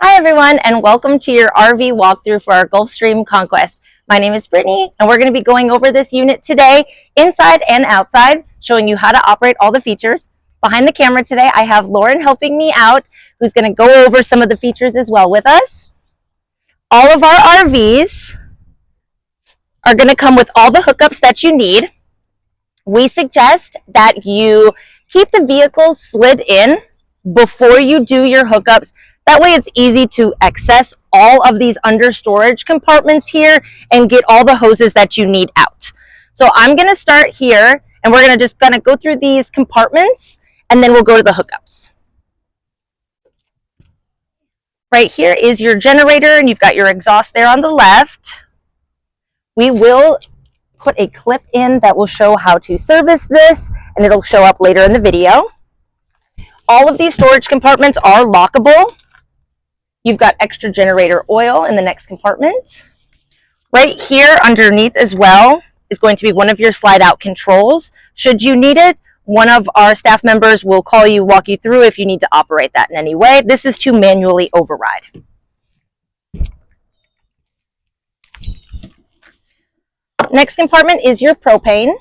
Hi everyone, and welcome to your RV walkthrough for our Gulfstream Conquest. My name is Brittany, and we're going to be going over this unit today, inside and outside, showing you how to operate all the features. Behind the camera today, I have Lauren helping me out, who's going to go over some of the features as well with us. All of our RVs are going to come with all the hookups that you need. We suggest that you keep the vehicle slid in before you do your hookups. That way it's easy to access all of these under storage compartments here and get all the hoses that you need out. So I'm going to start here, and we're just going to go through these compartments, and then we'll go to the hookups. Right here is your generator, and you've got your exhaust there on the left. We will put a clip in that will show how to service this, and it'll show up later in the video. All of these storage compartments are lockable. You've got extra generator oil in the next compartment. Right here underneath as well is going to be one of your slide out controls. Should you need it, one of our staff members will call you, walk you through if you need to operate that in any way. This is to manually override. Next compartment is your propane.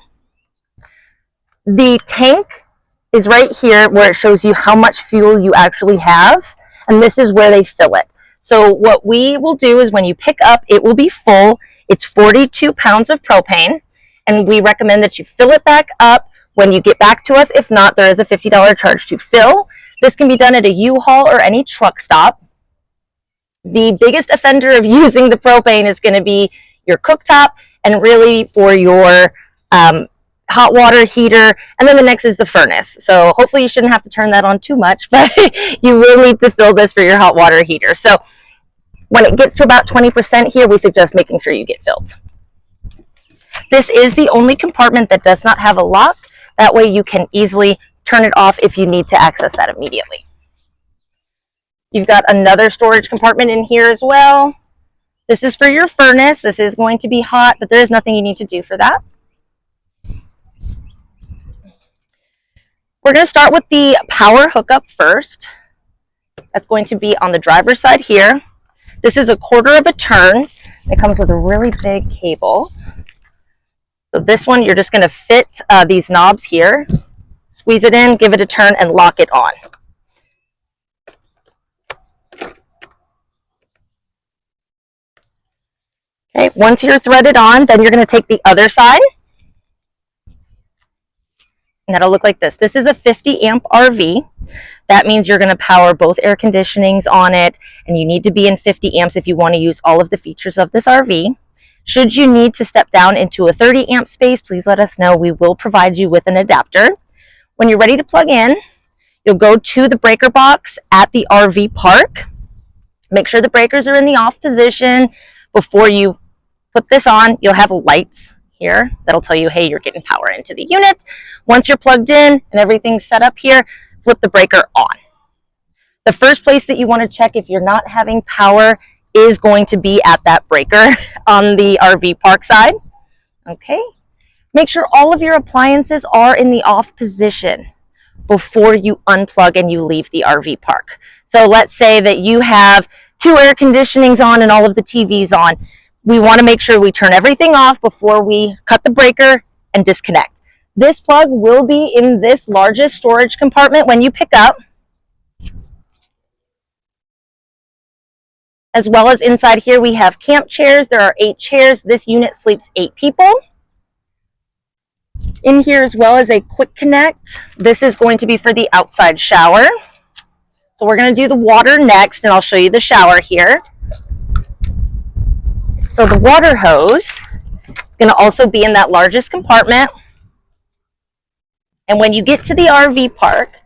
The tank is right here where it shows you how much fuel you actually have, and this is where they fill it. So what we will do is when you pick up, it will be full. It's 42 pounds of propane, and we recommend that you fill it back up when you get back to us. If not, there is a $50 charge to fill. This can be done at a U-Haul or any truck stop. The biggest offender of using the propane is going to be your cooktop, and really for your hot water heater, and then the next is the furnace. So hopefully you shouldn't have to turn that on too much, but you will need to fill this for your hot water heater. So when it gets to about 20% here, we suggest making sure you get filled. This is the only compartment that does not have a lock. That way you can easily turn it off if you need to access that immediately. You've got another storage compartment in here as well. This is for your furnace. This is going to be hot, but there's nothing you need to do for that. We're going to start with the power hookup first. That's going to be on the driver's side here. This is 1/4 of a turn. It comes with a really big cable. So this one, you're just going to fit these knobs here, squeeze it in, give it a turn, and lock it on. Okay, once you're threaded on, then you're going to take the other side. And that'll look like this. This is a 50 amp RV. That means you're going to power both air conditionings on it, and you need to be in 50 amps if you want to use all of the features of this RV. Should you need to step down into a 30 amp space, please let us know. We will provide you with an adapter. When you're ready to plug in, you'll go to the breaker box at the RV park. Make sure the breakers are in the off position. Before you put this on, you'll have lights here that'll tell you, hey, you're getting power into the unit. Once you're plugged in and everything's set up here, flip the breaker on. The first place that you want to check if you're not having power is going to be at that breaker on the RV park side. Okay. Make sure all of your appliances are in the off position before you unplug and you leave the RV park. So let's say that you have 2 air conditionings on and all of the TVs on. We want to make sure we turn everything off before we cut the breaker and disconnect. This plug will be in this largest storage compartment when you pick up, as well as inside here we have camp chairs. There are 8 chairs. This unit sleeps 8 people. In here as well as a quick connect. This is going to be for the outside shower. So we're going to do the water next, and I'll show you the shower here. So the water hose is going to also be in that largest compartment. And when you get to the RV park,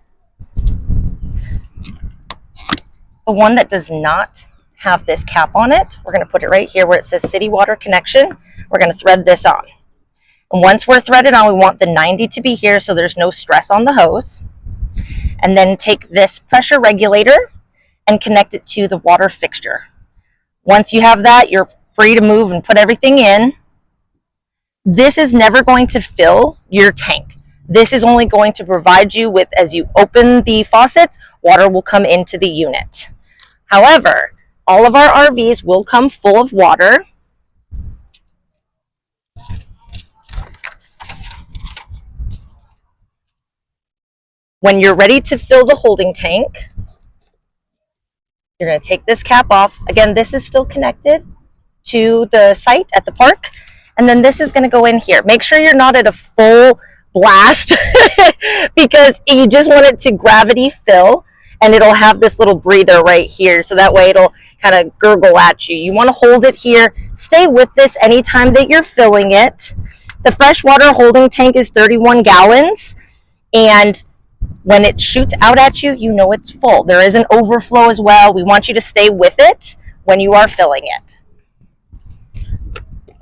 the one that does not have this cap on it, we're going to put it right here where it says City Water Connection. We're going to thread this on. And once we're threaded on, we want the 90 to be here so there's no stress on the hose. And then take this pressure regulator and connect it to the water fixture. Once you have that, you're free to move and put everything in. This is never going to fill your tank. This is only going to provide you with, as you open the faucets, water will come into the unit. However, all of our RVs will come full of water. When you're ready to fill the holding tank, you're going to take this cap off. Again, this is still connected to the site at the park. And then this is going to go in here. Make sure you're not at a full blast because you just want it to gravity fill, and it'll have this little breather right here. So that way it'll kind of gurgle at you. You want to hold it here. Stay with this anytime that you're filling it. The freshwater holding tank is 31 gallons. And when it shoots out at you, you know it's full. There is an overflow as well. We want you to stay with it when you are filling it.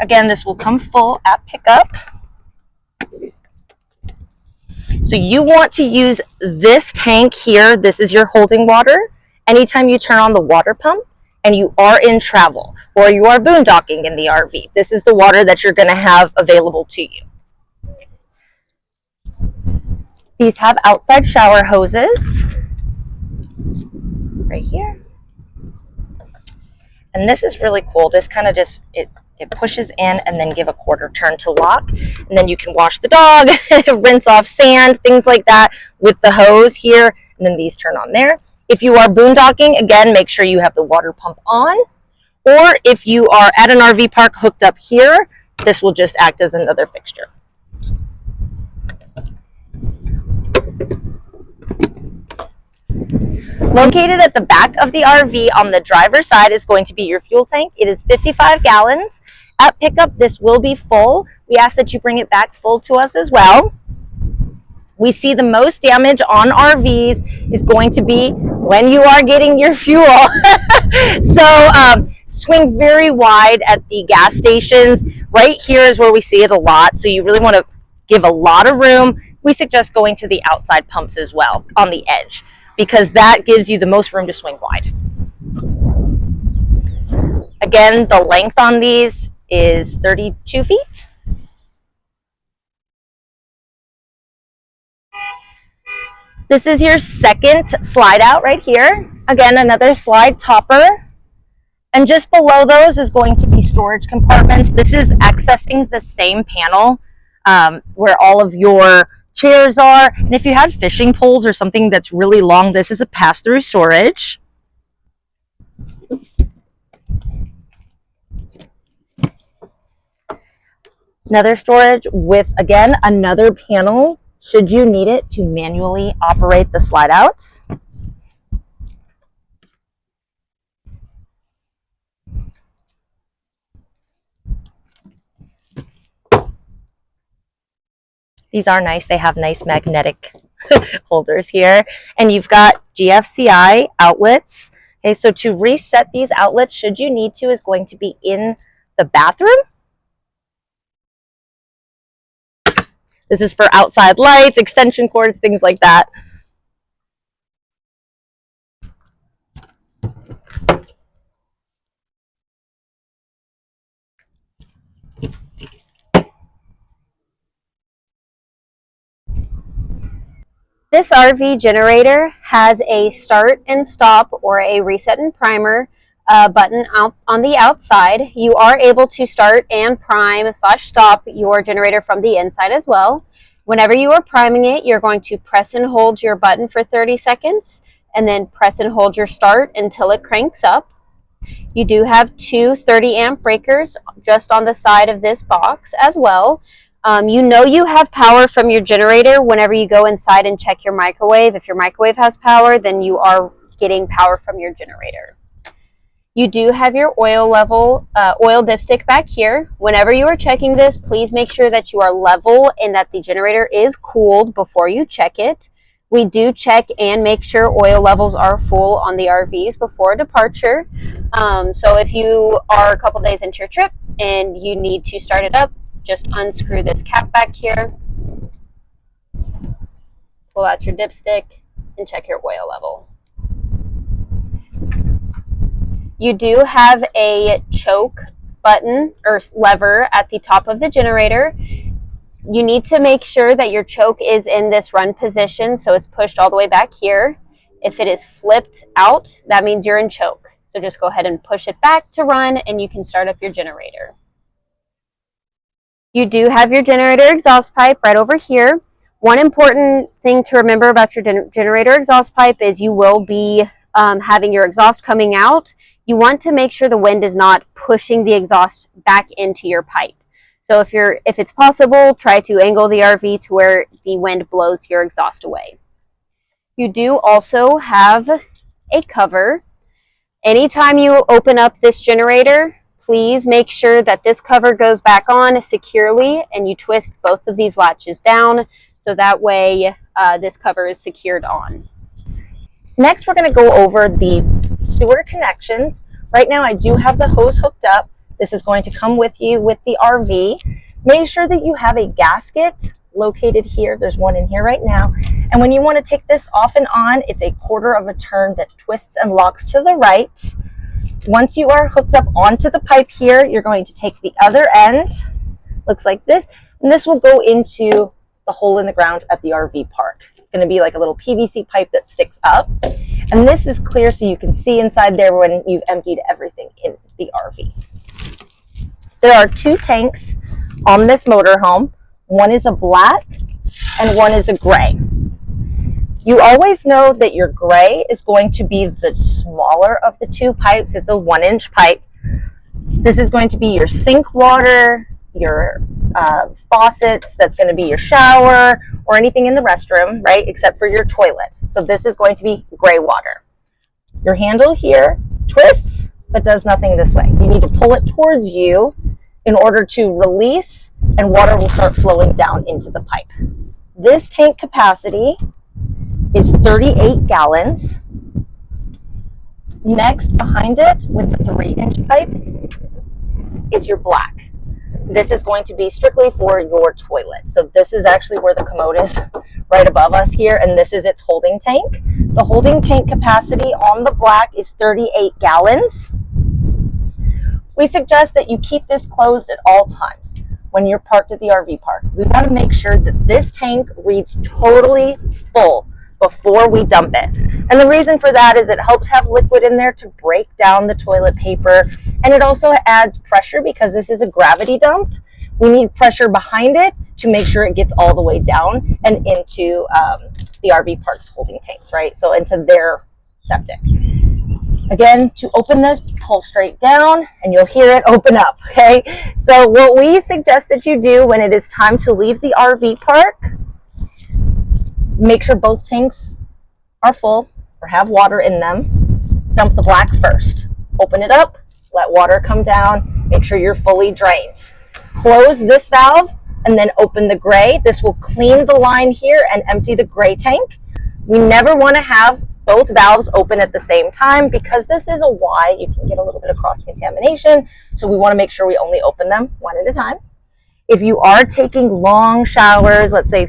Again, this will come full at pickup. So you want to use this tank here. This is your holding water. Anytime you turn on the water pump and you are in travel or you are boondocking in the RV, this is the water that you're going to have available to you. These have outside shower hoses right here. And this is really cool. This kind of just, it pushes in and then give a quarter turn to lock. And then you can wash the dog, rinse off sand, things like that with the hose here. And then these turn on there. If you are boondocking, again, make sure you have the water pump on. Or if you are at an RV park hooked up here, this will just act as another fixture. Located at the back of the RV on the driver's side is going to be your fuel tank. It is 55 gallons. At pickup, this will be full. We ask that you bring it back full to us as well. We see the most damage on RVs is going to be when you are getting your fuel. So swing very wide at the gas stations. Right here is where we see it a lot. So you really want to give a lot of room. We suggest going to the outside pumps as well on the edge, because that gives you the most room to swing wide. Again, the length on these is 32 feet. This is your second slide out right here. Again, another slide topper. And just below those is going to be storage compartments. This is accessing the same panel where all of your chairs are. And if you have fishing poles or something that's really long, this is a pass-through storage. Another storage with, again, another panel should you need it to manually operate the slide outs. These are nice. They have nice magnetic holders here. And you've got GFCI outlets. Okay, so to reset these outlets, should you need to, is going to be in the bathroom. This is for outside lights, extension cords, things like that. This RV generator has a start and stop or a reset and primer button out on the outside. You are able to start and prime / stop your generator from the inside as well. Whenever you are priming it, you're going to press and hold your button for 30 seconds and then press and hold your start until it cranks up. You do have two 30 amp breakers just on the side of this box as well. You know you have power from your generator whenever you go inside and check your microwave. If your microwave has power, then you are getting power from your generator. You do have your oil level, oil dipstick back here. Whenever you are checking this, please make sure that you are level and that the generator is cooled before you check it. We do check and make sure oil levels are full on the RVs before departure. So if you are a couple days into your trip and you need to start it up, just unscrew this cap back here, pull out your dipstick, and check your oil level. You do have a choke button or lever at the top of the generator. You need to make sure that your choke is in this run position, so it's pushed all the way back here. If it is flipped out, that means you're in choke. So just go ahead and push it back to run and you can start up your generator. You do have your generator exhaust pipe right over here. One important thing to remember about your generator exhaust pipe is you will be having your exhaust coming out. You want to make sure the wind is not pushing the exhaust back into your pipe. So if it's possible, try to angle the RV to where the wind blows your exhaust away. You do also have a cover. Anytime you open up this generator, please make sure that this cover goes back on securely and you twist both of these latches down so that way this cover is secured on. Next, we're going to go over the sewer connections. Right now, I do have the hose hooked up. This is going to come with you with the RV. Make sure that you have a gasket located here. There's one in here right now. And when you want to take this off and on, it's a 1/4 of a turn that twists and locks to the right. Once you are hooked up onto the pipe here, you're going to take the other end, looks like this, and this will go into the hole in the ground at the RV park. It's going to be like a little PVC pipe that sticks up. And this is clear so you can see inside there when you've emptied everything in the RV. There are 2 tanks on this motorhome. One is a black and one is a gray. You always know that your gray is going to be the smaller of the 2 pipes. It's a 1-inch pipe. This is going to be your sink water, your faucets, that's going to be your shower or anything in the restroom, right, except for your toilet. So this is going to be gray water. Your handle here twists but does nothing this way. You need to pull it towards you in order to release, and water will start flowing down into the pipe. This tank capacity is 38 gallons. Next, behind it, with the 3-inch pipe, is your black. This is going to be strictly for your toilet. So this is actually where the commode is, right above us here, and this is its holding tank. The holding tank capacity on the black is 38 gallons. We suggest that you keep this closed at all times when you're parked at the RV park. We want to make sure that this tank reads totally full before we dump it. And the reason for that is it helps have liquid in there to break down the toilet paper, and it also adds pressure because this is a gravity dump. We need pressure behind it to make sure it gets all the way down and into the RV park's holding tanks, right? So into their septic. Again, to open this, pull straight down and you'll hear it open up, okay? So what we suggest that you do when it is time to leave the RV park, make sure both tanks are full or have water in them. Dump the black first. Open it up, let water come down, make sure you're fully drained. Close this valve and then open the gray. This will clean the line here and empty the gray tank. We never want to have both valves open at the same time because this is a Y. You can get a little bit of cross-contamination, so we want to make sure we only open them one at a time. If you are taking long showers, let's say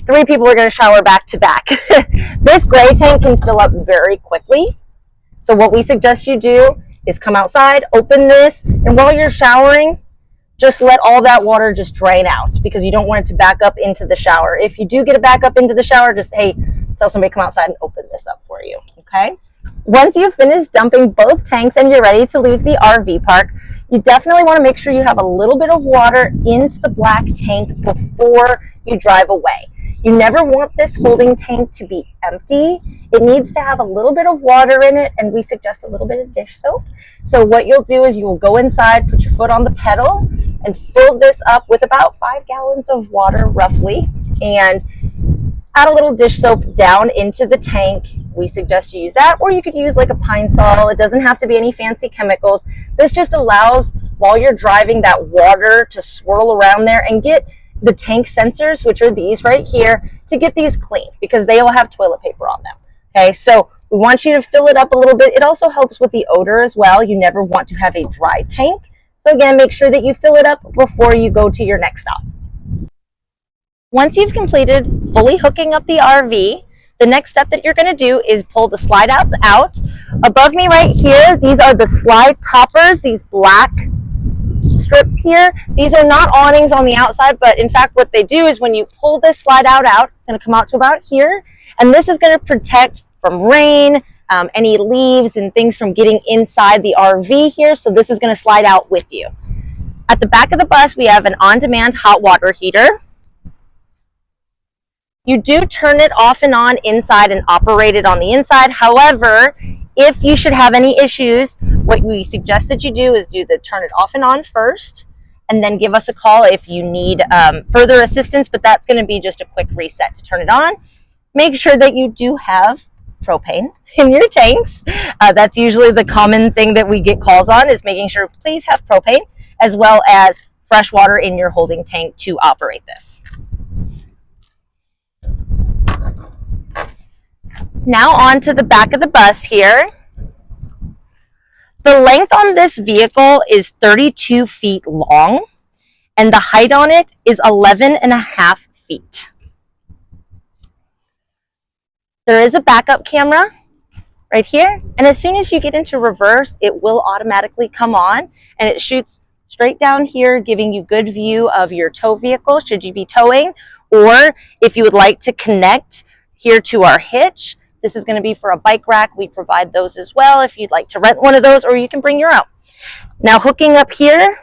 3 people are going to shower back to back, this gray tank can fill up very quickly. So what we suggest you do is come outside, open this, and while you're showering, just let all that water just drain out because you don't want it to back up into the shower. If you do get it back up into the shower, just, hey, tell somebody to come outside and open this up for you, okay? Once you've finished dumping both tanks and you're ready to leave the RV park, you definitely want to make sure you have a little bit of water into the black tank before you drive away. You never want this holding tank to be empty. It needs to have a little bit of water in it, and we suggest a little bit of dish soap. So what you'll do is you will go inside, put your foot on the pedal, and fill this up with about 5 gallons of water, roughly, and add a little dish soap down into the tank. We suggest you use that, or you could use like a Pine Sol. It doesn't have to be any fancy chemicals. This just allows, while you're driving, that water to swirl around there and get the tank sensors, which are these right here, to get these clean because they will have toilet paper on them. Okay, so we want you to fill it up a little bit. It also helps with the odor as well. You never want to have a dry tank. So again, make sure that you fill it up before you go to your next stop. Once you've completed fully hooking up the RV, the next step that you're going to do is pull the slide outs out. Above me right here, these are the slide toppers, these black strips here. These are not awnings on the outside, but in fact what they do is when you pull this slide out, it's going to come out to about here, and this is going to protect from rain, any leaves and things from getting inside the RV here. So this is going to slide out with you. At the back of the bus, we have an on-demand hot water heater. You do turn it off and on inside and operate it on the inside. However, if you should have any issues, what we suggest that you do is turn it off and on first, and then give us a call if you need further assistance, but that's going to be just a quick reset to turn it on. Make sure that you do have propane in your tanks. That's usually the common thing that we get calls on, is making sure please have propane as well as fresh water in your holding tank to operate this. Now on to the back of the bus here. The length on this vehicle is 32 feet long, and the height on it is 11.5 feet. There is a backup camera right here, and as soon as you get into reverse, it will automatically come on, and it shoots straight down here, giving you good view of your tow vehicle should you be towing, or if you would like to connect here to our hitch. This is going to be for a bike rack. We provide those as well if you'd like to rent one of those, or you can bring your own. Now hooking up here,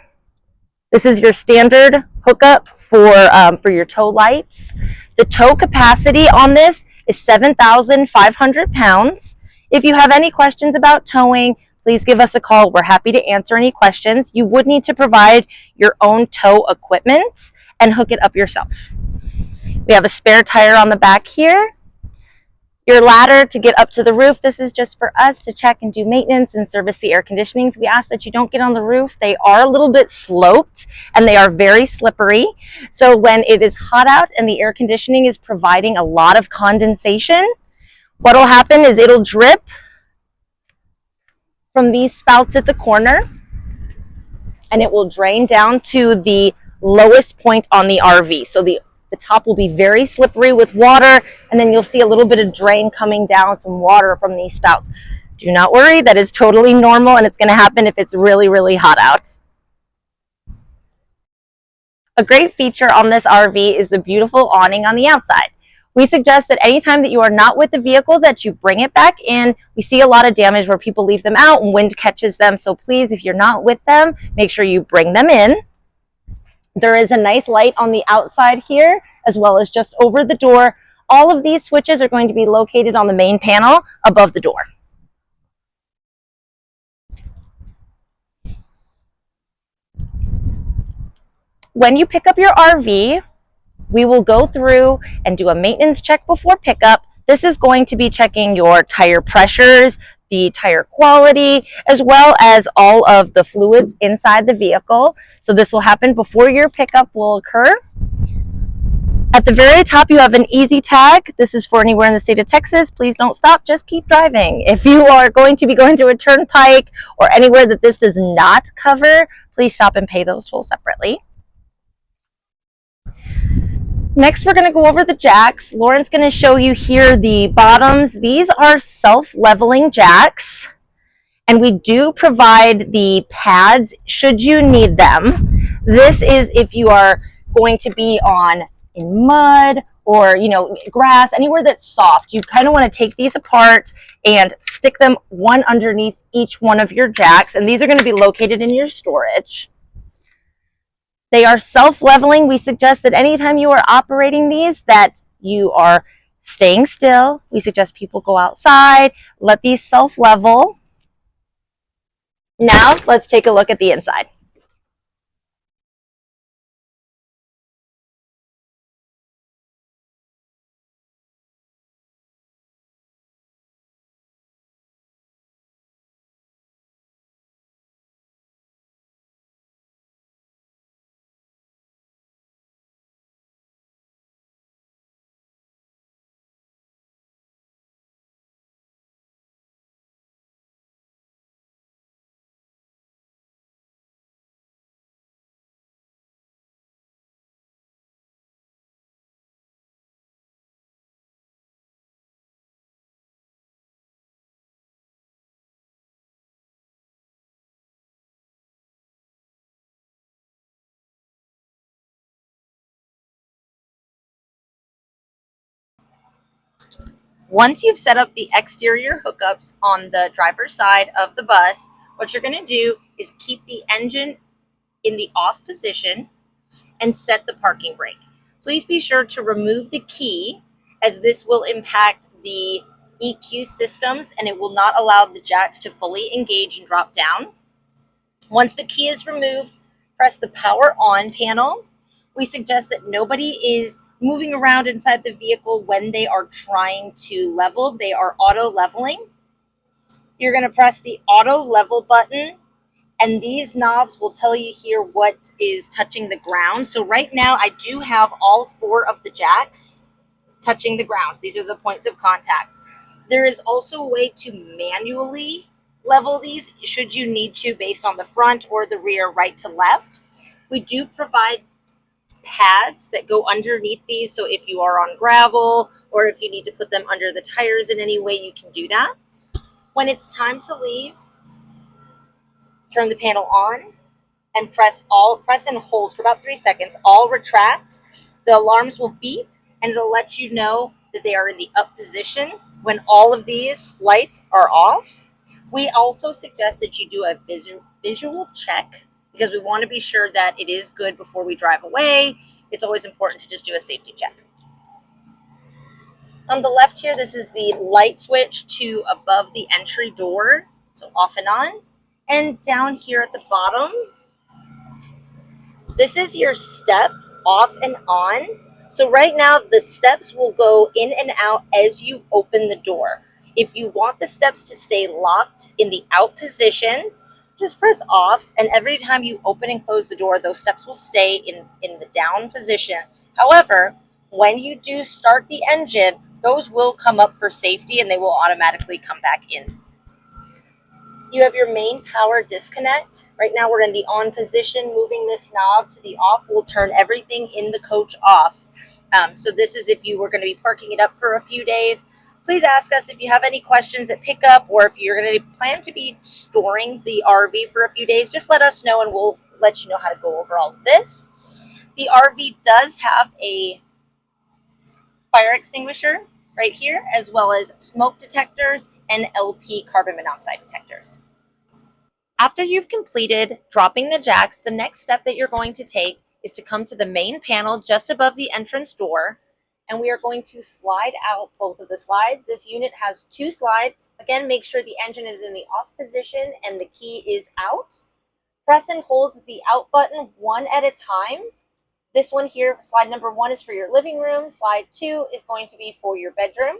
this is your standard hookup for your tow lights. The tow capacity on this is 7,500 pounds. If you have any questions about towing, please give us a call. We're happy to answer any questions. You would need to provide your own tow equipment and hook it up yourself. We have a spare tire on the back here. Your ladder to get up to the roof, this is just for us to check and do maintenance and service the air conditionings. We ask that you don't get on the roof. They are a little bit sloped and they are very slippery. So when it is hot out and the air conditioning is providing a lot of condensation, what will happen is it'll drip from these spouts at the corner, and it will drain down to the lowest point on the RV. So the top will be very slippery with water, and then you'll see a little bit of drain coming down, some water from these spouts. Do not worry, that is totally normal, and it's going to happen if it's really, really hot out. A great feature on this RV is the beautiful awning on the outside. We suggest that anytime that you are not with the vehicle, that you bring it back in. We see a lot of damage where people leave them out and wind catches them. So please, if you're not with them, make sure you bring them in. There is a nice light on the outside here, as well as just over the door. All of these switches are going to be located on the main panel above the door. When you pick up your RV, we will go through and do a maintenance check before pickup. This is going to be checking your tire pressures, the tire quality, as well as all of the fluids inside the vehicle. So this will happen before your pickup will occur. At the very top, you have an easy tag. This is for anywhere in the state of Texas. Please don't stop, just keep driving. If you are going to be going through a turnpike or anywhere that this does not cover, please stop and pay those tolls separately. Next, we're going to go over the jacks. Lauren's going to show you here the bottoms. These are self-leveling jacks, and we do provide the pads should you need them. This is if you are going to be in mud or grass, anywhere that's soft. You kind of want to take these apart and stick them one underneath each one of your jacks, and these are going to be located in your storage. They are self-leveling. We suggest that anytime you are operating these, that you are staying still. We suggest people go outside, let these self-level. Now, let's take a look at the inside. Once you've set up the exterior hookups on the driver's side of the bus, what you're going to do is keep the engine in the off position and set the parking brake. Please be sure to remove the key, as this will impact the EQ systems and it will not allow the jacks to fully engage and drop down. Once the key is removed, press the power on panel. We suggest that nobody is moving around inside the vehicle when they are trying to level. They are auto leveling. You're going to press the auto level button, and these knobs will tell you here what is touching the ground. So right now I do have all 4 of the jacks touching the ground. These are the points of contact. There is also a way to manually level these should you need to, based on the front or the rear, right to left. We do provide pads that go underneath these, so if you are on gravel or if you need to put them under the tires in any way, you can do that. When it's time to leave, turn the panel on and press and hold for about 3 seconds. All retract. The alarms will beep and it'll let you know that they are in the up position when all of these lights are off. We also suggest that you do a visual check, because we want to be sure that it is good before we drive away. It's always important to just do a safety check. On the left here, this is the light switch to above the entry door, so off and on. And down here at the bottom, this is your step off and on. So right now the steps will go in and out as you open the door. If you want the steps to stay locked in the out position, just press off, and every time you open and close the door, those steps will stay in the down position. However, when you do start the engine, those will come up for safety and they will automatically come back in. You have your main power disconnect. Right now we're in the on position. Moving this knob to the off will turn everything in the coach off. So this is if you were going to be parking it up for a few days. Please ask us if you have any questions at pickup, or if you're going to plan to be storing the RV for a few days, just let us know and we'll let you know how to go over all of this. The RV does have a fire extinguisher right here, as well as smoke detectors and LP carbon monoxide detectors. After you've completed dropping the jacks, the next step that you're going to take is to come to the main panel just above the entrance door, and we are going to slide out both of the slides. This unit has 2 slides. Again, make sure the engine is in the off position and the key is out. Press and hold the out button one at a time. This one here, slide number 1, is for your living room. Slide 2 is going to be for your bedroom.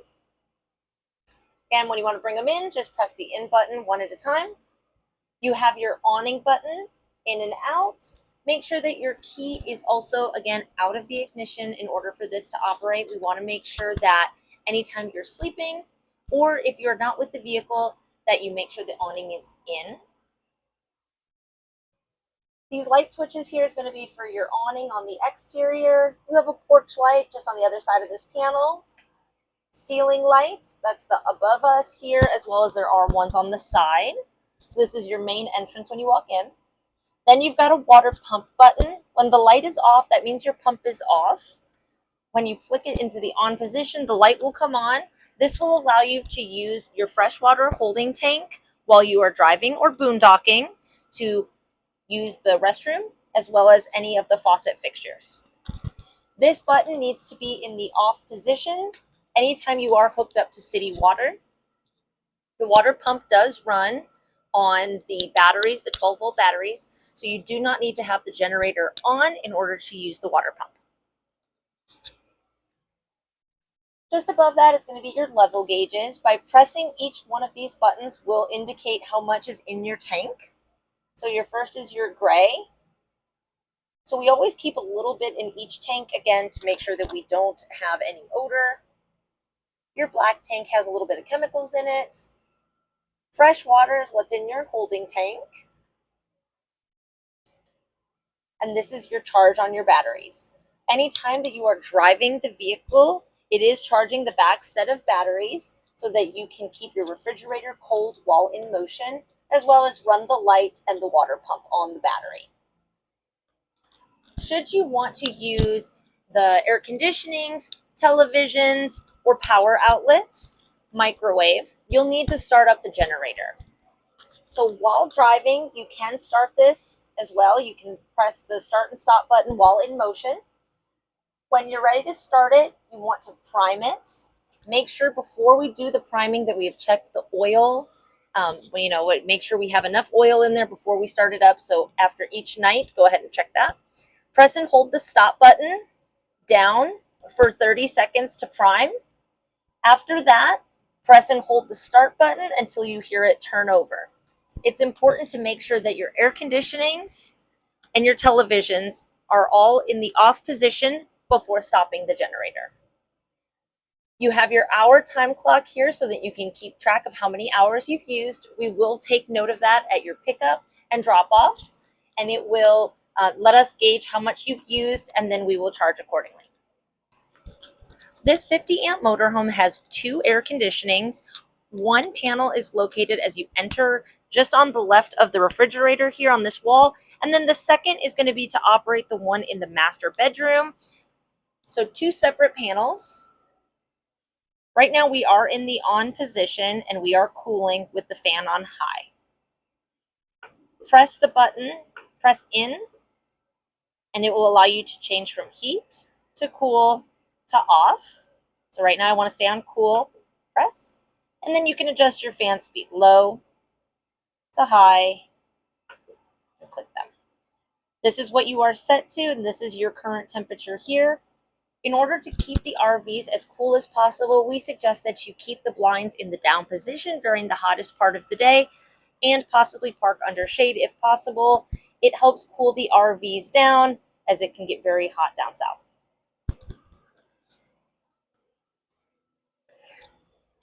And when you want to bring them in, just press the in button one at a time. You have your awning button, in and out. Make sure that your key is also, again, out of the ignition in order for this to operate. We want to make sure that anytime you're sleeping, or if you're not with the vehicle, that you make sure the awning is in. These light switches here is going to be for your awning on the exterior. You have a porch light just on the other side of this panel. Ceiling lights, that's the above us here, as well as there are ones on the side. So this is your main entrance when you walk in. Then you've got a water pump button. When the light is off, that means your pump is off. When you flick it into the on position, the light will come on. This will allow you to use your freshwater holding tank while you are driving or boondocking to use the restroom, as well as any of the faucet fixtures. This button needs to be in the off position anytime you are hooked up to city water. The water pump does run on the batteries, the 12-volt batteries, so you do not need to have the generator on in order to use the water pump. Just above that is going to be your level gauges. By pressing each one of these buttons will indicate how much is in your tank. So your first is your gray. So we always keep a little bit in each tank, again, to make sure that we don't have any odor. Your black tank has a little bit of chemicals in it. Fresh water is what's in your holding tank. And this is your charge on your batteries. Anytime that you are driving the vehicle, it is charging the back set of batteries so that you can keep your refrigerator cold while in motion, as well as run the lights and the water pump on the battery. Should you want to use the air conditionings, televisions, or power outlets, microwave, you'll need to start up the generator. So while driving, you can start this as well. You can press the start and stop button while in motion. When you're ready to start it, you want to prime it. Make sure before we do the priming that we have checked the oil. Make sure we have enough oil in there before we start it up. So after each night, go ahead and check that. Press and hold the stop button down for 30 seconds to prime. After that, press and hold the start button until you hear it turn over. It's important to make sure that your air conditionings and your televisions are all in the off position before stopping the generator. You have your hour time clock here so that you can keep track of how many hours you've used. We will take note of that at your pickup and drop-offs, and it will let us gauge how much you've used, and then we will charge accordingly. This 50 amp motorhome has 2 air conditionings. One panel is located as you enter just on the left of the refrigerator here on this wall. And then the second is going to be to operate the one in the master bedroom. So 2 separate panels. Right now we are in the on position and we are cooling with the fan on high. Press the button, press in, and it will allow you to change from heat to cool to off. So right now I want to stay on cool, press, and then you can adjust your fan speed low to high and click them. This is what you are set to, and this is your current temperature here. In order to keep the RVs as cool as possible, we suggest that you keep the blinds in the down position during the hottest part of the day and possibly park under shade if possible. It helps cool the RVs down as it can get very hot down south.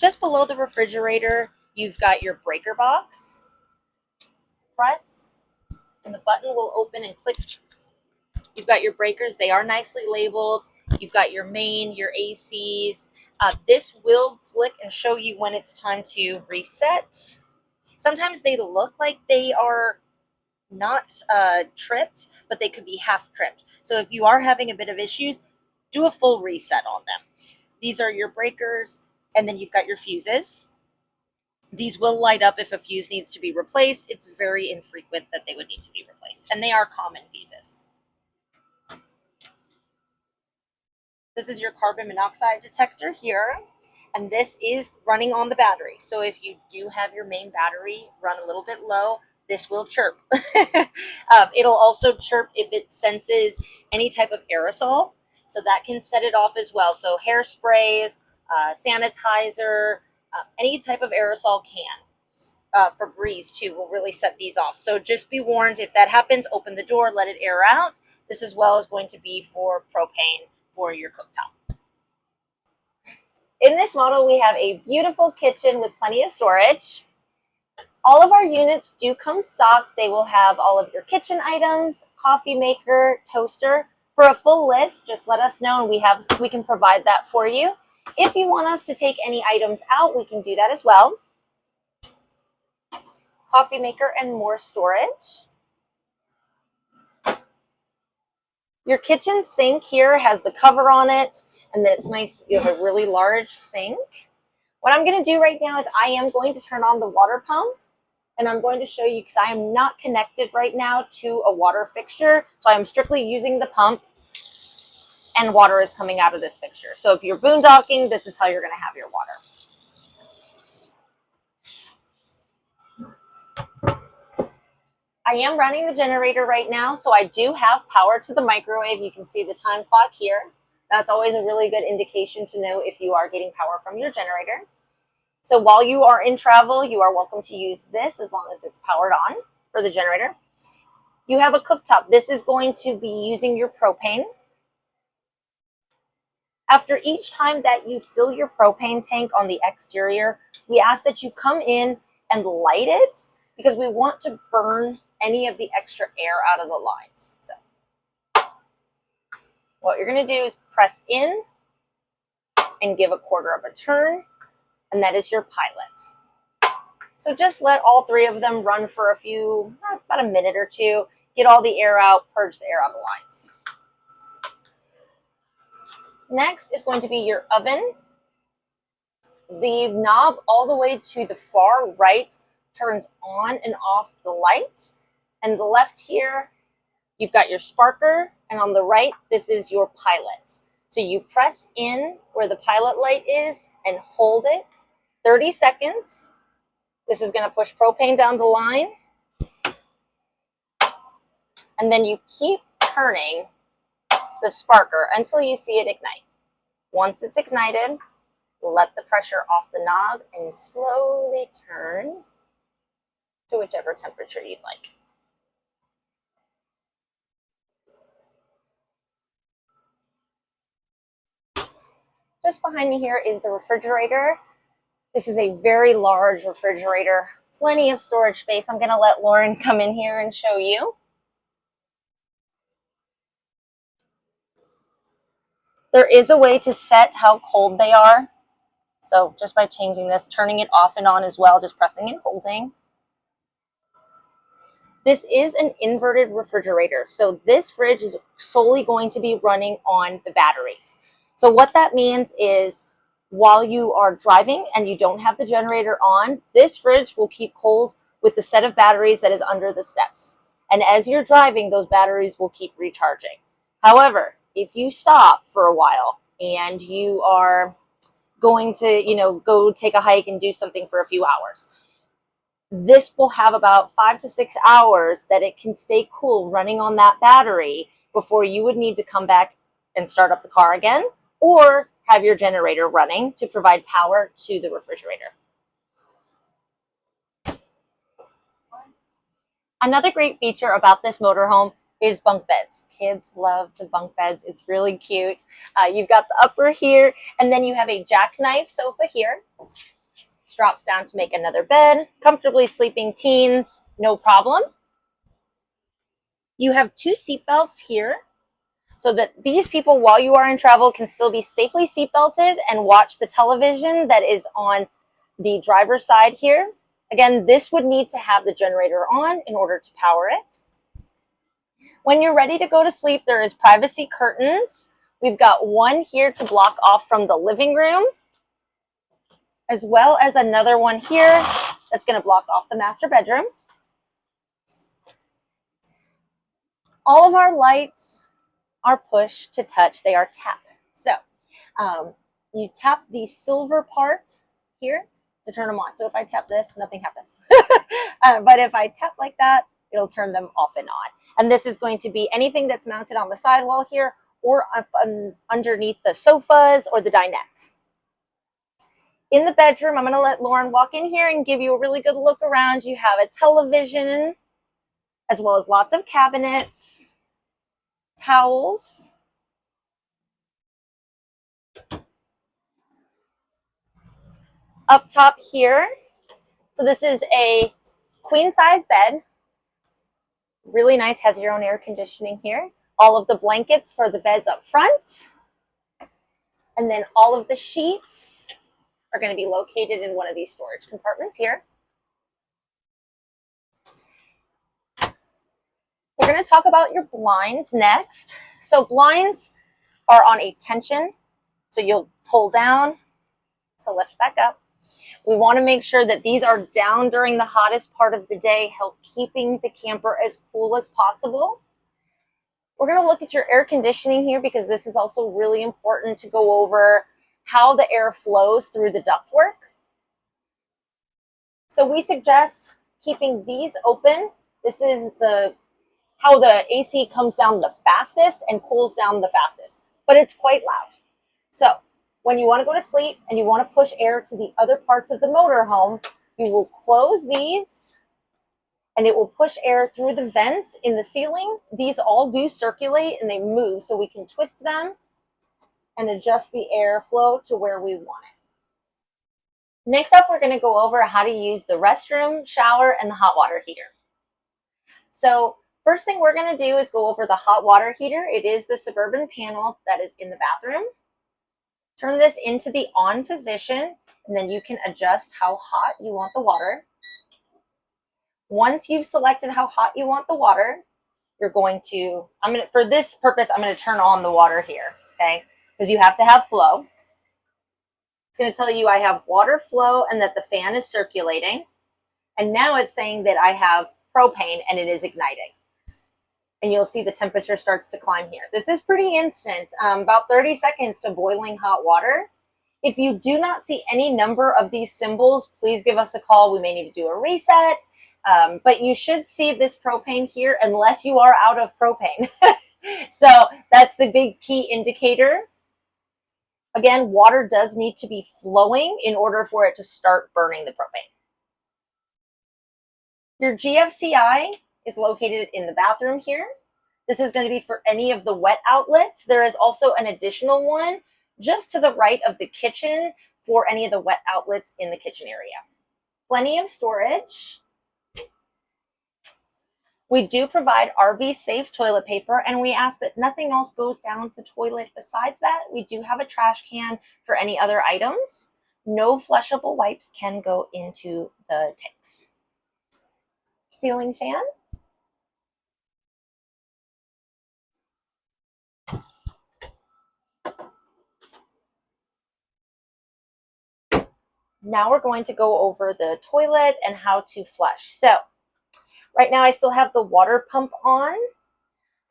Just below the refrigerator, you've got your breaker box. Press, and the button will open and click. You've got your breakers. They are nicely labeled. You've got your main, your ACs. This will flick and show you when it's time to reset. Sometimes they look like they are not tripped, but they could be half tripped. So if you are having a bit of issues, do a full reset on them. These are your breakers, and then you've got your fuses. These will light up if a fuse needs to be replaced. It's very infrequent that they would need to be replaced, and they are common fuses. This is your carbon monoxide detector here, and this is running on the battery. So if you do have your main battery run a little bit low, this will chirp. It'll also chirp if it senses any type of aerosol, so that can set it off as well. So hairsprays, sanitizer, any type of aerosol can. Febreze too will really set these off. So just be warned, if that happens, open the door, let it air out. This as well is going to be for propane for your cooktop. In this model, we have a beautiful kitchen with plenty of storage. All of our units do come stocked. They will have all of your kitchen items, coffee maker, toaster. For a full list, just let us know and we can provide that for you. If you want us to take any items out, we can do that as well. Coffee maker and more storage. Your kitchen sink here has the cover on it, and then it's nice. You have a really large sink. What I'm going to do right now is I am going to turn on the water pump, and I'm going to show you, because I am not connected right now to a water fixture, so I'm strictly using the pump, and water is coming out of this fixture. So if you're boondocking, this is how you're going to have your water. I am running the generator right now, so I do have power to the microwave. You can see the time clock here. That's always a really good indication to know if you are getting power from your generator. So while you are in travel, you are welcome to use this as long as it's powered on for the generator. You have a cooktop. This is going to be using your propane. After each time that you fill your propane tank on the exterior, we ask that you come in and light it, because we want to burn any of the extra air out of the lines. So what you're going to do is press in and give a quarter of a turn, and that is your pilot. So just let all 3 of them run for about a minute or 2, get all the air out, purge the air out of the lines. Next is going to be your oven. the knob all the way to the far right turns on and off the light. And the left here, you've got your sparker, and on the right, this is your pilot. So you press in where the pilot light is and hold it 30 seconds. This is going to push propane down the line. And then you keep turning the sparker until you see it ignite. Once it's ignited, let the pressure off the knob and slowly turn to whichever temperature you'd like. Just behind me here is the refrigerator. This is a very large refrigerator, plenty of storage space. I'm going to let Lauren come in here and show you. There is a way to set how cold they are. So just by changing this, turning it off and on as well, just pressing and holding. This is an inverted refrigerator. So this fridge is solely going to be running on the batteries. So what that means is while you are driving and you don't have the generator on, this fridge will keep cold with the set of batteries that is under the steps. And as you're driving, those batteries will keep recharging. However, if you stop for a while and you are going to, go take a hike and do something for a few hours, this will have about 5 to 6 hours that it can stay cool running on that battery before you would need to come back and start up the car again, or have your generator running to provide power to the refrigerator. Another great feature about this motorhome is bunk beds. Kids love the bunk beds. It's really cute. You've got the upper here, and then you have a jackknife sofa here. Drops down to make another bed. Comfortably sleeping teens, no problem. You have 2 seat belts here so that these people, while you are in travel, can still be safely seat belted and watch the television that is on the driver's side here. Again, this would need to have the generator on in order to power it. When you're ready to go to sleep, there is privacy curtains. We've got one here to block off from the living room, as well as another one here that's going to block off the master bedroom. All of our lights are push to touch. They are tap. So you tap the silver part here to turn them on. So if I tap this, nothing happens. But if I tap like that, it'll turn them off and on. And this is going to be anything that's mounted on the sidewall here or up underneath the sofas or the dinette. In the bedroom, I'm going to let Lauren walk in here and give you a really good look around. You have a television, as well as lots of cabinets, towels. Up top here, so this is a queen size bed. Really nice, has your own air conditioning here. All of the blankets for the beds up front. And then all of the sheets are going to be located in one of these storage compartments here. We're going to talk about your blinds next. So blinds are on a tension, so you'll pull down to lift back up. We want to make sure that these are down during the hottest part of the day, help keeping the camper as cool as possible. We're going to look at your air conditioning here because this is also really important to go over how the air flows through the ductwork. So we suggest keeping these open. This is how the AC comes down the fastest and cools down the fastest, but it's quite loud. So when you want to go to sleep and you want to push air to the other parts of the motorhome, you will close these and it will push air through the vents in the ceiling. These all do circulate and they move, so we can twist them and adjust the airflow to where we want it. Next up, we're going to go over how to use the restroom, shower, and the hot water heater. So first thing we're going to do is go over the hot water heater. It is the Suburban panel that is in the bathroom. Turn this into the on position, and then you can adjust how hot you want the water. Once you've selected how hot you want the water, you're going to, for this purpose, I'm going to turn on the water here, okay? Because you have to have flow. going to tell you I have water flow and that the fan is circulating. And now it's saying that I have propane and it is igniting. And you'll see the temperature starts to climb here. This is pretty instant, about 30 seconds to boiling hot water. If you do not see any number of these symbols, please give us a call. We may need to do a reset, but you should see this propane here unless you are out of propane. So that's the big key indicator. Again, water does need to be flowing in order for it to start burning the propane. Your GFCI is located in the bathroom here. This is going to be for any of the wet outlets. There is also an additional one just to the right of the kitchen for any of the wet outlets in the kitchen area. Plenty of storage. We do provide RV safe toilet paper, and we ask that nothing else goes down the toilet besides that. We do have a trash can for any other items. No flushable wipes can go into the tanks. Ceiling fan. Now we're going to go over the toilet and how to flush. So right now I still have the water pump on.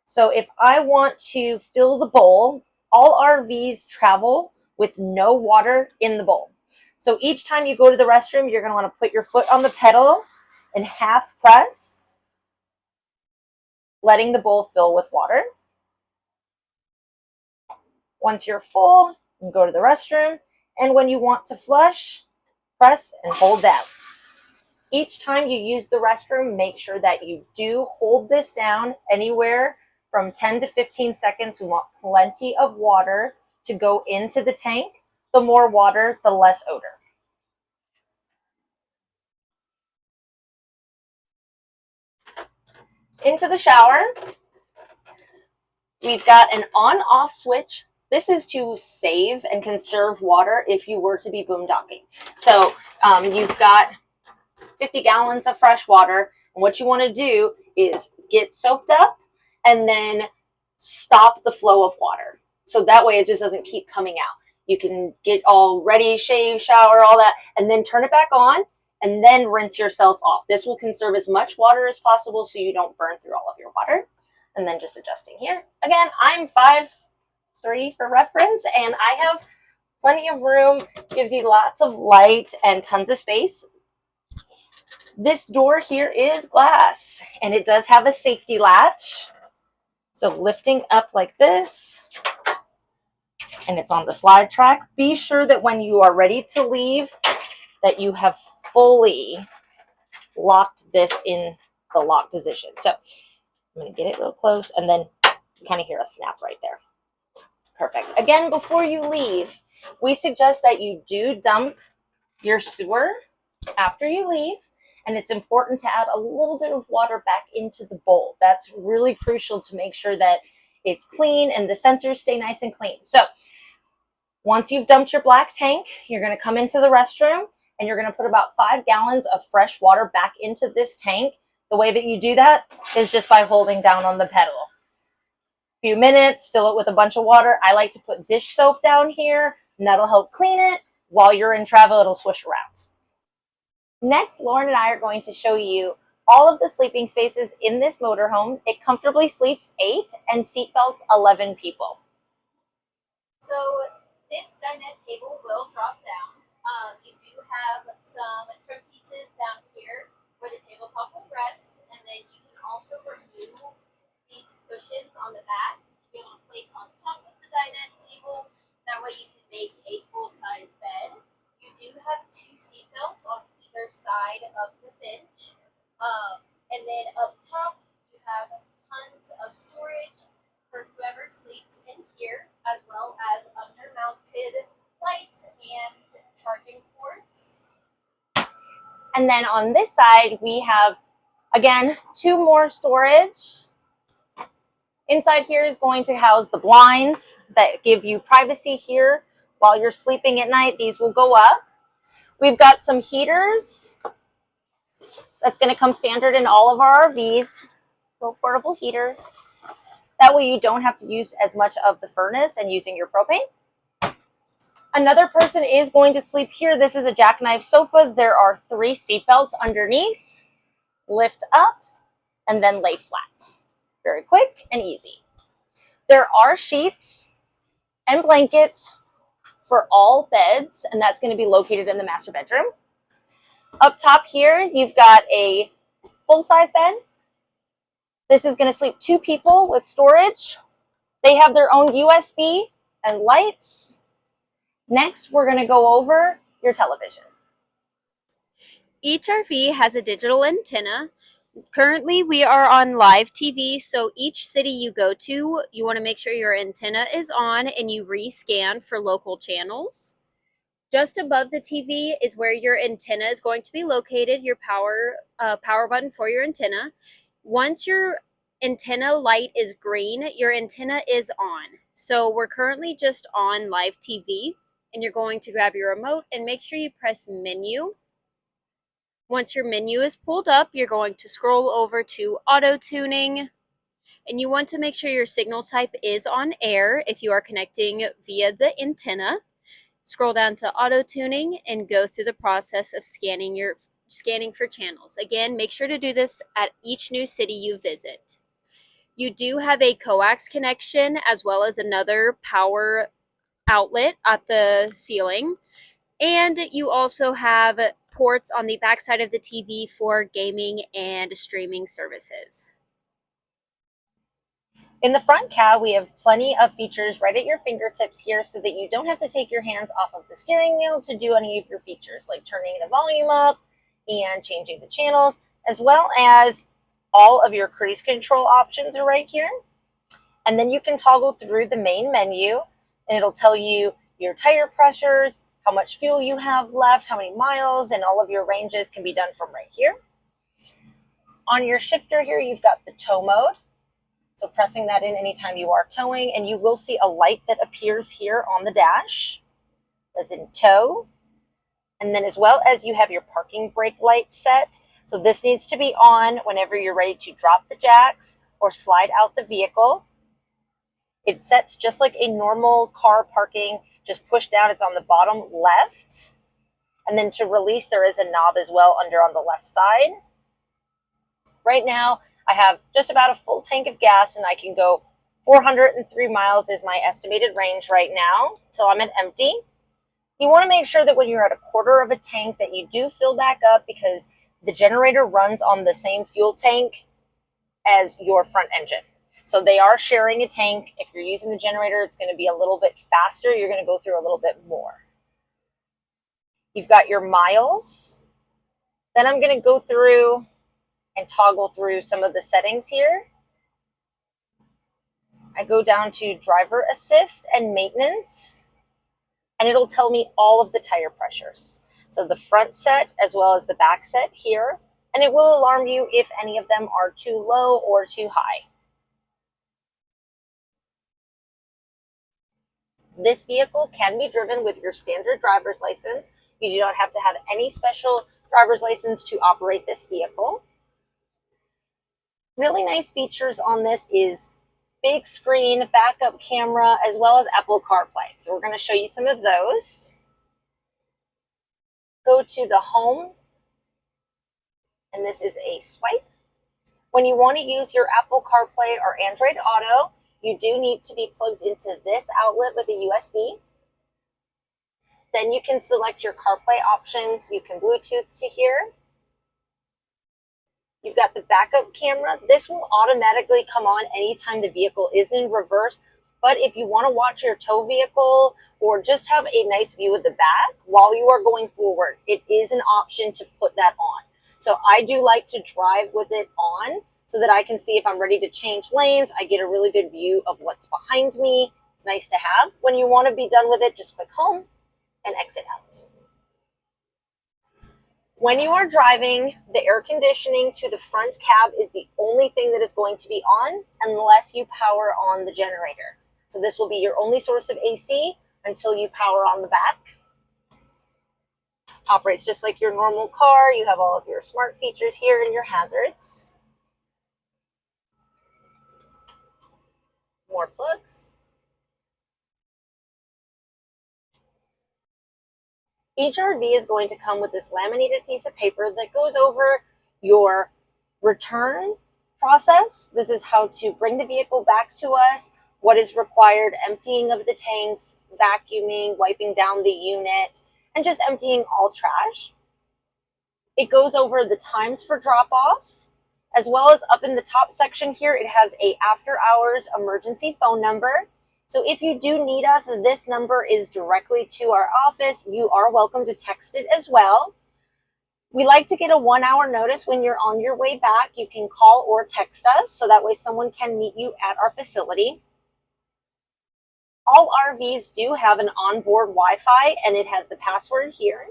So if I want to fill the bowl, all RVs travel with no water in the bowl. So each time you go to the restroom, you're going to want to put your foot on the pedal and half press, letting the bowl fill with water. Once you're full, you go to the restroom. And when you want to flush, press and hold down. Each time you use the restroom, make sure that you do hold this down anywhere from 10 to 15 seconds. We want plenty of water to go into the tank. The more water, the less odor. Into the shower. We've got an on-off switch. This is to save and conserve water if you were to be boondocking. So you've got 50 gallons of fresh water, and what you want to do is get soaked up and then stop the flow of water. So that way it just doesn't keep coming out. You can get all ready, shave, shower, all that, and then turn it back on and then rinse yourself off. This will conserve as much water as possible so you don't burn through all of your water. And then just adjusting here. Again, I'm 5'3" for reference, and I have plenty of room, gives you lots of light and tons of space. This door here is glass, and it does have a safety latch. So lifting up like this, and it's on the slide track. Be sure that when you are ready to leave, that you have fully locked this in the lock position. So I'm going to get it real close, and then you kind of hear a snap right there. Perfect. Again, before you leave, we suggest that you do dump your sewer after you leave, and it's important to add a little bit of water back into the bowl. That's really crucial to make sure that it's clean and the sensors stay nice and clean. So once you've dumped your black tank, you're going to come into the restroom, and you're going to put about 5 gallons of fresh water back into this tank. The way that you do that is just by holding down on the pedal. Few minutes, fill it with a bunch of water. I like to put dish soap down here, and that'll help clean it. While you're in travel, it'll swish around. Next, Lauren and I are going to show you all of the sleeping spaces in this motorhome. It comfortably sleeps 8 and seatbelts 11 people. So this dinette table will drop down. You do have some trim pieces down here where the tabletop will rest, and then you can also remove these cushions on the back to be able to place on top of the dinette table. That way you can make a full-size bed. You do have 2 seat belts on either side of the bench. And then up top, you have tons of storage for whoever sleeps in here, as well as under-mounted lights and charging ports. And then on this side, we have, again, 2 more storage. Inside here is going to house the blinds that give you privacy here while you're sleeping at night. These will go up. We've got some heaters. That's going to come standard in all of our RVs. Little portable heaters. That way you don't have to use as much of the furnace and using your propane. Another person is going to sleep here. This is a jackknife sofa. There are 3 seat belts underneath. Lift up and then lay flat. Very quick and easy. There are sheets and blankets for all beds, and that's going to be located in the master bedroom. Up top here, you've got a full-size bed. This is going to sleep 2 people with storage. They have their own USB and lights. Next, we're going to go over your television. Each RV has a digital antenna. Currently, we are on live TV, so each city you go to, you want to make sure your antenna is on and you rescan for local channels. Just above the TV is where your antenna is going to be located, your power button for your antenna. Once your antenna light is green, your antenna is on. So we're currently just on live TV, and you're going to grab your remote and make sure you press menu. Once your menu is pulled up, you're going to scroll over to auto tuning, and you want to make sure your signal type is on air if you are connecting via the antenna. Scroll down to auto tuning and go through the process of scanning for channels. Again, make sure to do this at each new city you visit. You do have a coax connection as well as another power outlet at the ceiling. And you also have ports on the backside of the TV for gaming and streaming services. In the front cab, we have plenty of features right at your fingertips here so that you don't have to take your hands off of the steering wheel to do any of your features, like turning the volume up and changing the channels, as well as all of your cruise control options are right here. And then you can toggle through the main menu, and it'll tell you your tire pressures, how much fuel you have left, how many miles, and all of your ranges can be done from right here. On your shifter here, you've got the tow mode. So pressing that in anytime you are towing, and you will see a light that appears here on the dash, as in tow. And then as well as you have your parking brake light set. So this needs to be on whenever you're ready to drop the jacks or slide out the vehicle. It sets just like a normal car parking, just push down, it's on the bottom left. And then to release, there is a knob as well under on the left side. Right now, I have just about a full tank of gas, and I can go 403 miles is my estimated range right now till I'm at empty. You want to make sure that when you're at a quarter of a tank that you do fill back up, because the generator runs on the same fuel tank as your front engine. So they are sharing a tank. If you're using the generator, it's going to be a little bit faster. You're going to go through a little bit more. You've got your miles. Then I'm going to go through and toggle through some of the settings here. I go down to driver assist and maintenance, and it'll tell me all of the tire pressures. So the front set as well as the back set here, and it will alarm you if any of them are too low or too high. This vehicle can be driven with your standard driver's license. You do not have to have any special driver's license to operate this vehicle. Really nice features on this is big screen, backup camera, as well as Apple CarPlay. So we're going to show you some of those. Go to the home, and this is a swipe. When you want to use your Apple CarPlay or Android Auto, you do need to be plugged into this outlet with a USB. Then you can select your CarPlay options. You can Bluetooth to here. You've got the backup camera. This will automatically come on anytime the vehicle is in reverse. But if you want to watch your tow vehicle or just have a nice view of the back while you are going forward, it is an option to put that on. So I do like to drive with it on so that I can see if I'm ready to change lanes. I get a really good view of what's behind me. It's nice to have. When you want to be done with it, just click home and exit out. When you are driving, the air conditioning to the front cab is the only thing that is going to be on unless you power on the generator. So this will be your only source of AC until you power on the back. Operates just like your normal car. You have all of your smart features here and your hazards. More plugs. Each RV is going to come with this laminated piece of paper that goes over your return process. This is how to bring the vehicle back to us, what is required, emptying of the tanks, vacuuming, wiping down the unit, and just emptying all trash. It goes over the times for drop-off, as well as up in the top section here, it has a after-hours emergency phone number. So if you do need us, this number is directly to our office. You are welcome to text it as well. We like to get a 1 hour notice when you're on your way back. You can call or text us, so that way someone can meet you at our facility. All RVs do have an onboard Wi-Fi, and it has the password here.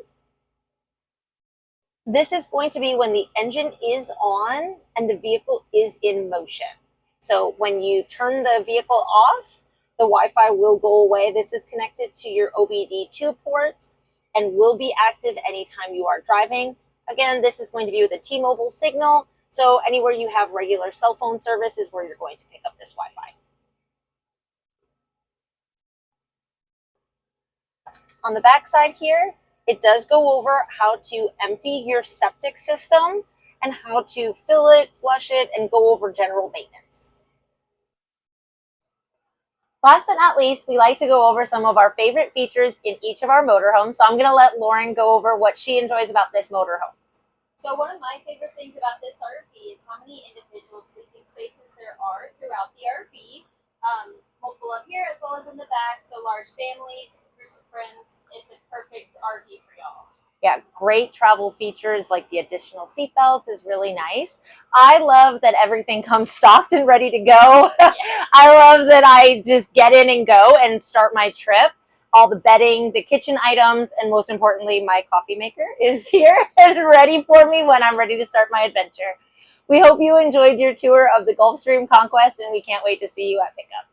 This is going to be when the engine is on and the vehicle is in motion. So when you turn the vehicle off, the Wi-Fi will go away. This is connected to your OBD2 port and will be active anytime you are driving. Again, this is going to be with a T-Mobile signal. So anywhere you have regular cell phone service is where you're going to pick up this Wi-Fi. On the back side here, it does go over how to empty your septic system and how to fill it, flush it, and go over general maintenance. Last but not least, we like to go over some of our favorite features in each of our motorhomes. So I'm going to let Lauren go over what she enjoys about this motorhome. So one of my favorite things about this RV is how many individual sleeping spaces there are throughout the RV. Multiple up here as well as in the back, so large families, groups of friends. It's a perfect RV for y'all. Yeah, great travel features like the additional seat belts is really nice. I love that everything comes stocked and ready to go. Yes. I love that I just get in and go and start my trip. All the bedding, the kitchen items, and most importantly, my coffee maker is here and ready for me when I'm ready to start my adventure. We hope you enjoyed your tour of the Gulfstream Conquest, and we can't wait to see you at pickup.